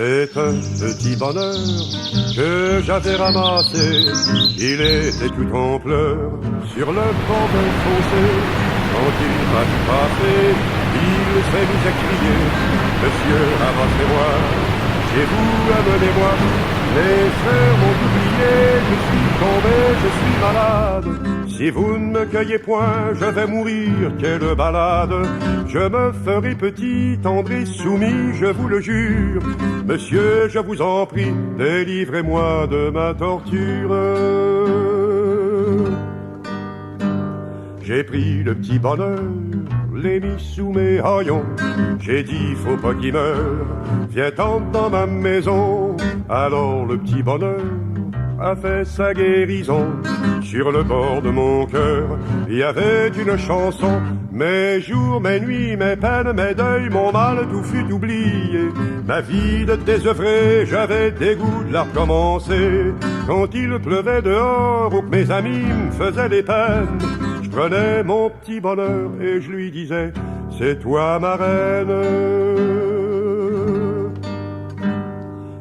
C'est un petit bonheur que j'avais ramassé. Il était tout en pleurs sur le bord d'un fossé. Quand il m'a vu passer, il s'est mis à crier: Monsieur, avancez-moi, chez vous, amenez-moi. Les frères m'ont oublié, je suis tombé, je suis malade. Si vous ne me cueillez point, je vais mourir, quelle balade. Je me ferai petit, tendre et soumis, je vous le jure. Monsieur, je vous en prie, délivrez-moi de ma torture. J'ai pris le petit bonheur, l'ai mis sous mes haillons. J'ai dit, faut pas qu'il meure, viens tendre dans ma maison. Alors le petit bonheur a fait sa guérison. Sur le bord de mon cœur, il y avait une chanson. Mes jours, mes nuits, mes peines, mes deuils, mon mal, tout fut oublié. Ma vie de désœuvré, j'avais dégoût de la recommencer. Quand il pleuvait dehors ou que mes amis me faisaient des peines, je prenais mon petit bonheur et je lui disais: c'est toi ma reine.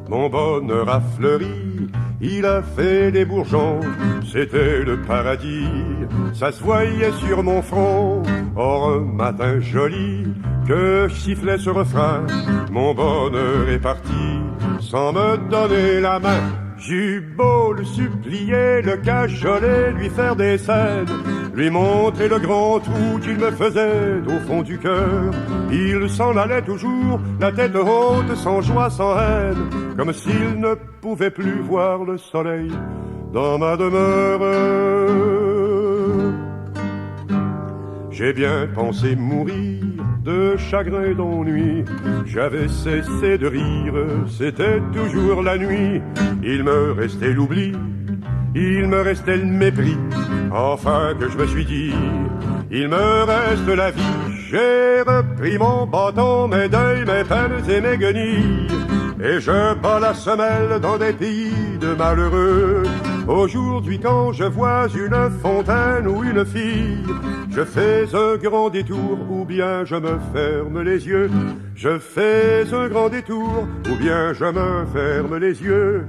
Mon bonheur a fleuri, il a fait des bourgeons, c'était le paradis, ça se voyait sur mon front. Or un matin joli, que je sifflais ce refrain, mon bonheur est parti, sans me donner la main. J'eus beau le supplier, le cajoler, lui faire des scènes, lui montrer le grand trou qu'il me faisait au fond du cœur. Il s'en allait toujours, la tête haute, sans joie, sans haine, comme s'il ne pouvait plus voir le soleil dans ma demeure. J'ai bien pensé mourir de chagrin et d'ennui. J'avais cessé de rire, c'était toujours la nuit. Il me restait l'oubli, il me restait le mépris. Enfin que je me suis dit, il me reste la vie. J'ai repris mon bâton, mes deuils, mes peines et mes guenilles, et je bats la semelle dans des pays de malheureux. Aujourd'hui quand je vois une fontaine ou une fille, je fais un grand détour ou bien je me ferme les yeux. Je fais un grand détour ou bien je me ferme les yeux.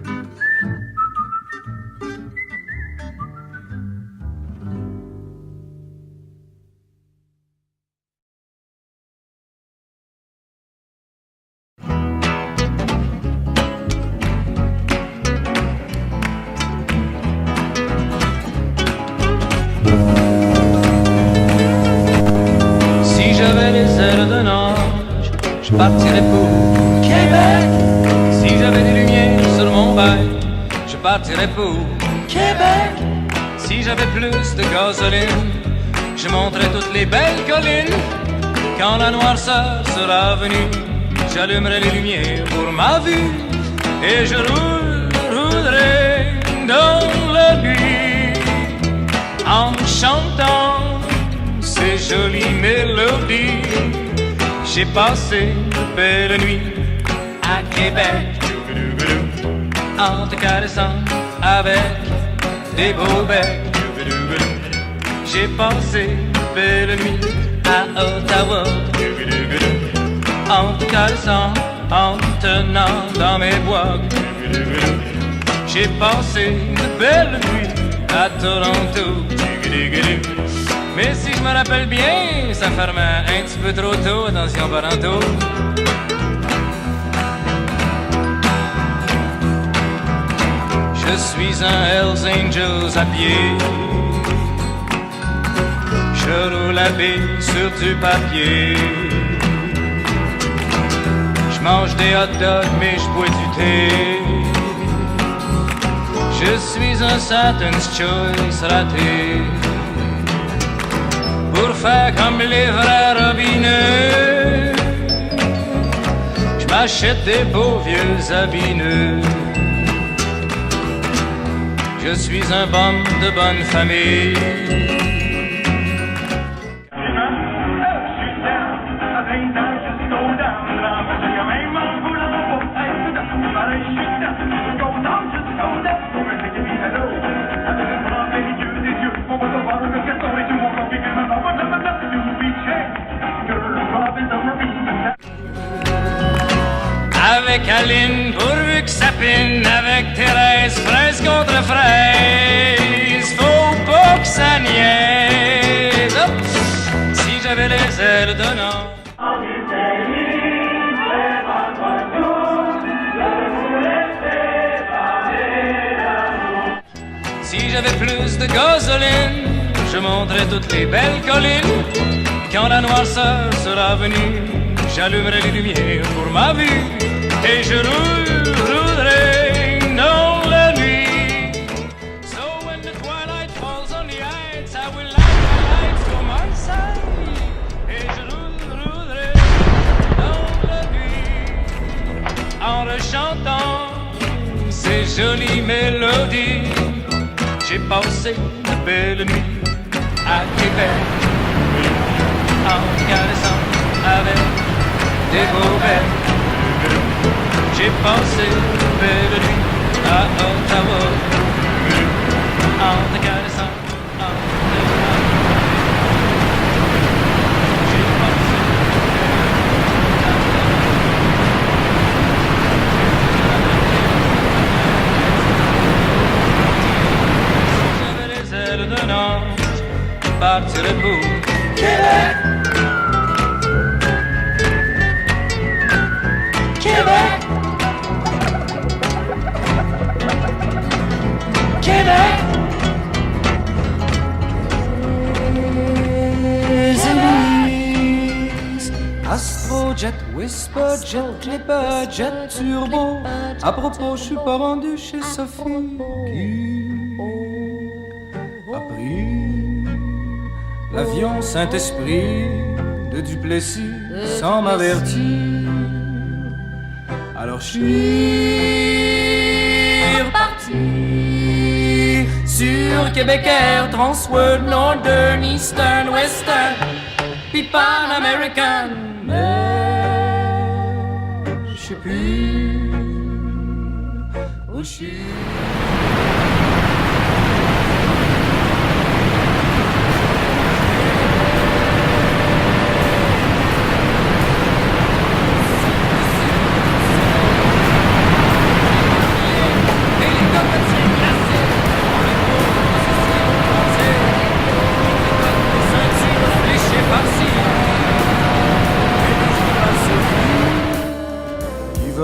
Je partirais pour Québec. Si j'avais des lumières sur mon bail, je partirais pour Québec. Si j'avais plus de gasoline, je monterais toutes les belles collines. Quand la noirceur sera venue, j'allumerai les lumières pour ma vue, et je roulerai dans la nuit en chantant ces jolies mélodies. J'ai passé de belles nuits à Québec, en te caressant avec des beaux becs. J'ai passé de belles nuits à Ottawa, en te caressant, en te tenant dans mes bois. J'ai passé de belles nuits à Toronto. Mais si je me rappelle bien, ça fermait un petit peu trop tôt, attention parentaux. Je suis un Hells Angels à pied, je roule à pied sur du papier. Je mange des hot dogs mais je bois du thé. Je suis un Satan's Choice raté, pour faire comme les vrais robineux. Je m'achète des beaux vieux habits neufs. Je suis un bum de bonne famille. Avec câline pourvu que ça pine avec Thérèse, fraise contre fraise. Faut pas que ça niaise. Hop! Si j'avais les ailes d'un ange. Si j'avais plus de gasoline, je monterais toutes les belles collines. Quand la noirceur sera venue, j'allumerai les lumières pour ma vue et je roulerai dans la nuit. So when the twilight falls on the heights, I will light my lights for my side et je roulerai dans la nuit en rechantant ces jolies mélodies. J'ai passé de belles nuits à Québec en caressant avec des beaux becs. J'ai passé de belles nuits à Ottawa en te caressant, en te J'ai passé d'un ange, je partirais pour Québec. Québec. Québec. Astrojet, Whisperjet, Clipper, Jet Turbo. À propos, je suis pas rendu chez Sophie qui a pris l'avion Saint-Esprit de Duplessis sans m'avertir. Alors je suis reparti sur Québec Air, Transworld, Northern, Eastern, Western, puis Pan American. Mais je sais plus où je suis.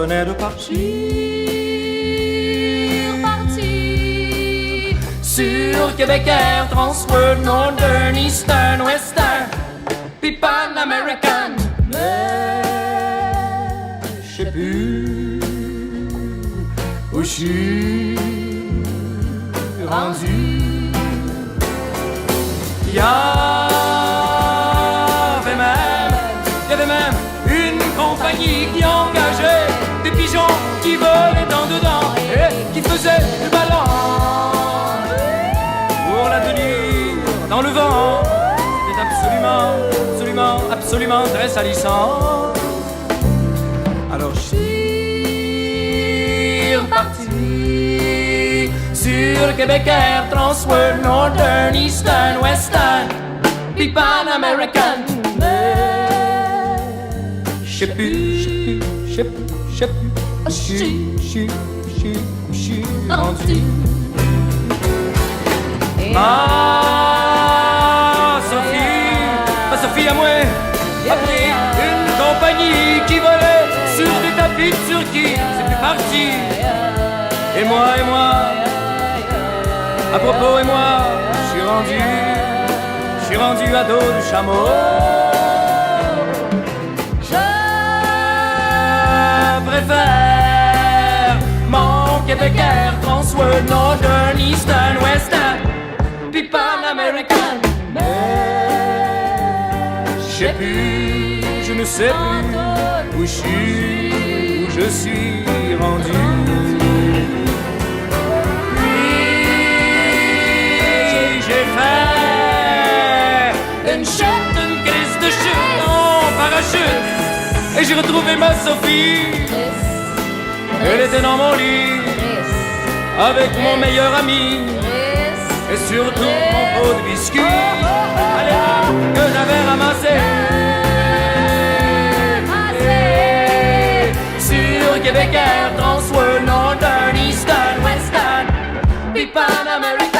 De partir sur Québec Air, Transworld, Northern, Eastern, Western, puis Pan American. Mais je sais plus où je suis rendu. Il y avait même une compagnie qui engageait des pigeons qui volaient dans dedans et qui faisaient le ballon pour la tenir dans le vent. C'était absolument très salissant. Alors je suis reparti sur Québec Air, Transworld, Northern, Eastern, Western, puis Pan American. Je sais plus où je suis rendu. Ma Sophie à moi a pris une compagnie qui volait sur des tapis de Turquie. C'est plus parti. Et moi, à propos, je suis rendu à dos du chameau. Je préfère mon Québec Air, Transworld, Northern, Eastern, Western, puis Pan American. Mais je ne sais plus où je suis rendu. Puis j'ai fait une crise de chute en parachute. Et j'ai retrouvé ma Sophie. Elle était dans mon lit avec mon meilleur ami et surtout mon pot de biscuits à l'époque que j'avais ramassé sur Québec Québécois, François, Northern, Eastern, Western, puis Pan-American.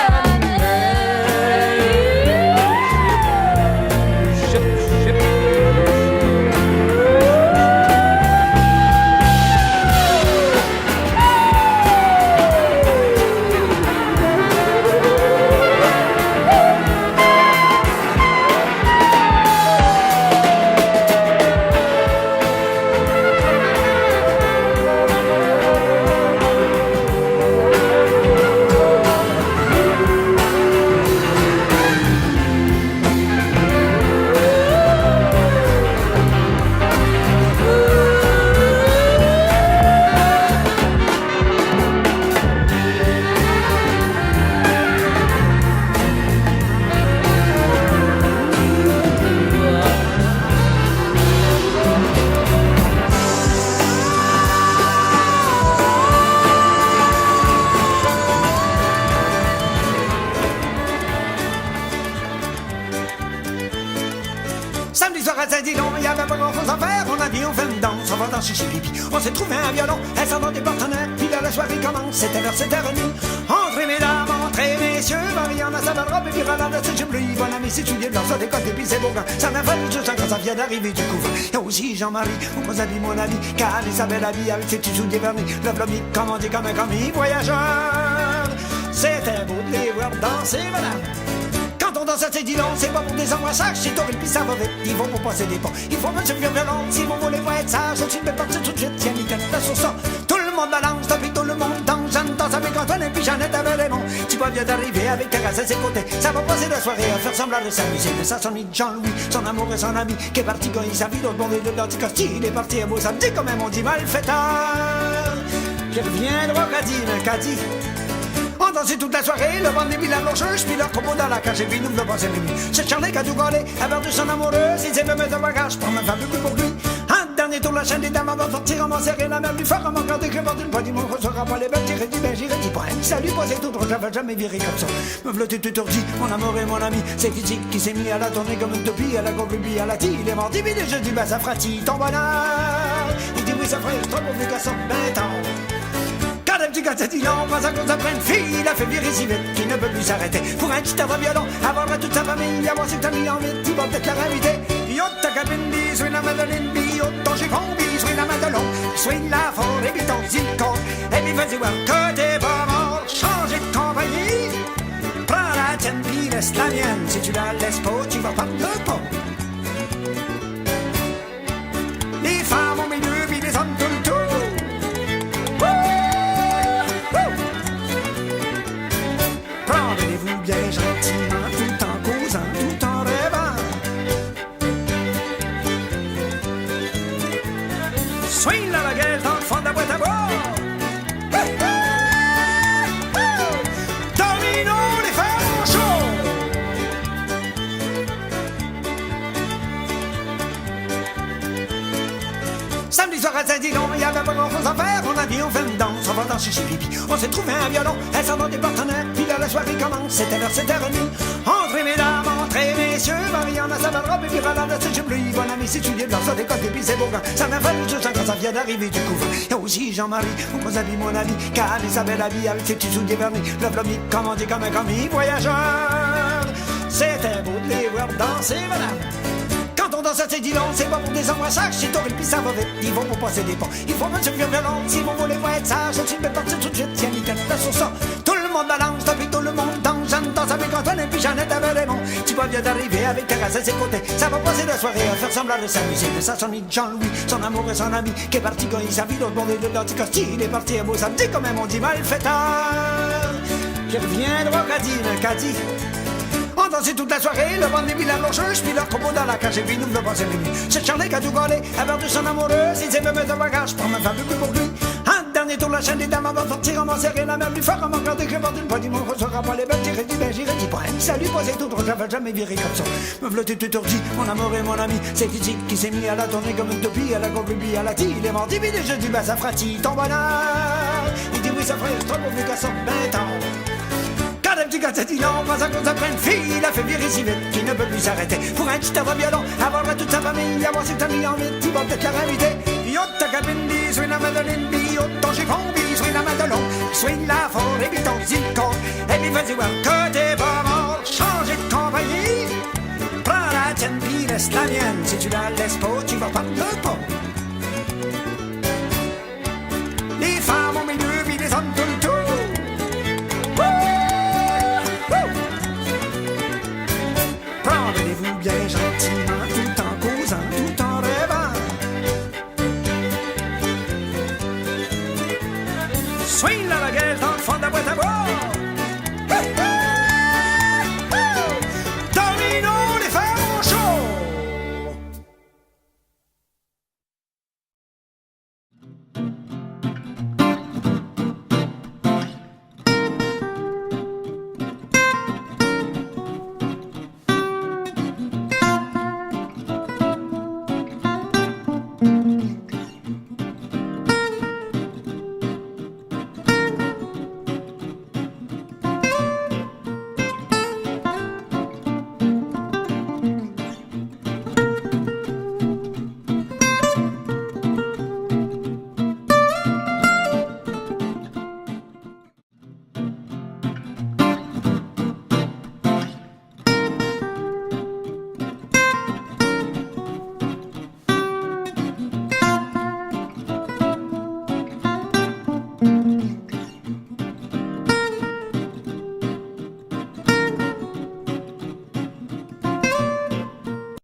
Samedi soir à Saint-Dillon, il y avait pas grand chose à faire. On a dit on fait une danse, on va danser chez Pipi. On s'est trouvé un violon, elle s'en va des partenaires. Puis là la soirée commence, c'était vers 7h30. Entrez mesdames, entrez messieurs. Marianne a sa belle robe et puis Roland a ses cheveux bleus. Bon ami, si tu viens dans ça décote et puis c'est beau quand ça m'a fallu juste quand ça vient d'arriver du couvent. Et aussi Jean-Marie, vous habillez mon ami, car il sa belle habille avec ses petits souliers vernis. Le vlomie, comme on dit, comme un commis voyageur. C'était beau de les voir danser, madame. Quand on danse à Saint-Dillon, c'est pas pour des embrassages, c'est horrible puis ça va vite, ils vont pour passer des ponts. Il faut mettre sur le violon, si vous voulez pas être sage, c'est une belle partie tout de suite, tiens, nickel, la sur ça. Tout le monde balance, depuis tout le monde danse, Jeanne danse avec Antoine et puis Jeannette avec Raymond. Tu vas bien d'arriver avec Thérèse à ses côtés, ça va passer la soirée à faire semblant de s'amuser. Mais ça s'ennuie de Jean-Louis, son amour et son ami, qui est parti gagner sa vie, l'autre bord de l'anticosti, il est parti à beau samedi, quand même on dit malfaiteur. Qui reviendra Caddy. On dansait toute la soirée, le vent des villes blancheuses, puis leur combo dans la cage, et puis nous le passé minuit. C'est Charlie qui a tout collé, à bord de son amoureuse, il s'est fait mettre un bagage, pour ma femme plus pour lui. Un dernier tour, la chaîne des dames avant de sortir, on m'a serré la mer du fort, on m'a regardé que bord d'une poignée, mon ressort pas les belles, j'irai dit, pas un salut, pas c'est tout, j'avais jamais viré comme ça. Me v'là tout ordi, mon amour et mon ami, c'est physique qui s'est mis à la tournée comme une topie, à la conclubie, à la tille, il est mort, divine, je dis, bah ça fera-t-il ton bonheur. Il dit, oui, ça ferait trop pour plus qu'à 120 ans. Quand un petit gars s'est dit non, pas à cause après une fille, il a fait virer si vite qu'il ne peut plus s'arrêter. Pour un petit avant violon, avoir toute sa famille, avoir ses amis en vite, il va peut-être la réinviter. Yo ta cabine, sois la Madeleine, yo ton chiffon, sois la Madelon, sois la forêt, et puis ton zircon. Et puis vas-y voir que t'es pas mort, changer de compagnie. Prends la tienne, puis laisse la mienne, si tu la laisses pas, tu vas pas le pot. Les femmes au milieu, puis les hommes tout le tour. Prendrez-vous bien gentiment, tout en causant, tout en rêvant. Swing la baguette dans le fond de la boîte à bois. Domino les femmes chauds. Samedi soir à Saint-Dillon, il y avait pas grand chose à faire. On a dit on fait une danse, on va danser chez Pipi. On s'est trouvé un violon, elle s'en va des partenaires. Puis là la soirée commence, c'était vers 7h30. Entrez mesdames, entrez messieurs. Marianne a sa belle robe et puis Roland a ses cheveux bleus. Bon ami, si tu viens dans ça décote et puis c'est beau quand ça m'a fallu juste quand ça vient d'arriver du couvent. Et aussi Jean-Marie, vous habillez mon ami, car il sa belle habille avec ses petits souliers vernis. Le vlomie, comme on dit, comme un commis voyageur. C'était beau de les voir danser, madame. Quand on danse à Saint-Dillon, c'est pas pour des embrassages, c'est horrible puis ça va vite, ils vont pour passer des ponts. Il faut mettre sur le violon, si vous voulez pas être sage, c'est une belle partie tout de suite, tiens, nickel, la sur ça. Tout le monde balance, depuis tout le monde danse, Jeanne danse avec Antoine et puis Jeannette avec Raymond. Tu vas bien d'arriver avec Thérèse à ses côtés, ça va passer la soirée à faire semblant de s'amuser. Mais ça s'ennuie de Jean-Louis, son amour et son ami, qui est parti gagner sa vie, l'autre bord de l'anticosti, il est parti à beau samedi, quand même on dit malfaiteur. Qui reviendra Caddy. On dansait toute la soirée, le vent des villes blancheuses, puis leur combo dans la cage, et puis nous le passé minuit. C'est Charlie qui a tout collé, à bord de son amoureuse, il s'est fait mettre un bagage, pour ma femme plus pour lui. Un dernier tour, la chaîne des dames avant de sortir, on m'a serré la mer du fort, on m'a regardé que bord d'une poignée, mon ressort pas les belles, j'irai dit, pas un salut, pas c'est tout, j'avais jamais viré comme ça. Me v'là tout ordi, mon amour et mon ami, c'est physique qui s'est mis à la tournée comme une topie, à la conclubie, à la tille, il est mort divine, je dis, bah ça fera-t-il ton bonheur. Il dit, oui, ça ferait trop pour plus qu'à 120 ans. Quand un petit gars s'est dit non, pas à cause après une fille, il a fait virer si vite qu'il ne peut plus s'arrêter. Pour un petit avant violon, avoir toute sa famille, avoir ses amis en vite, il va peut-être la réinviter. haute ta cabine, bisouille la Madeleine, bi haute ton chiffon, bisouille la Madelon, bisouille la forêt, et puis ton zircon, et puis vas-y voir que t'es pas mort, changer de compagnie, prends la tienne, puis laisse la mienne, si tu la laisses pas, tu vas pas le pas.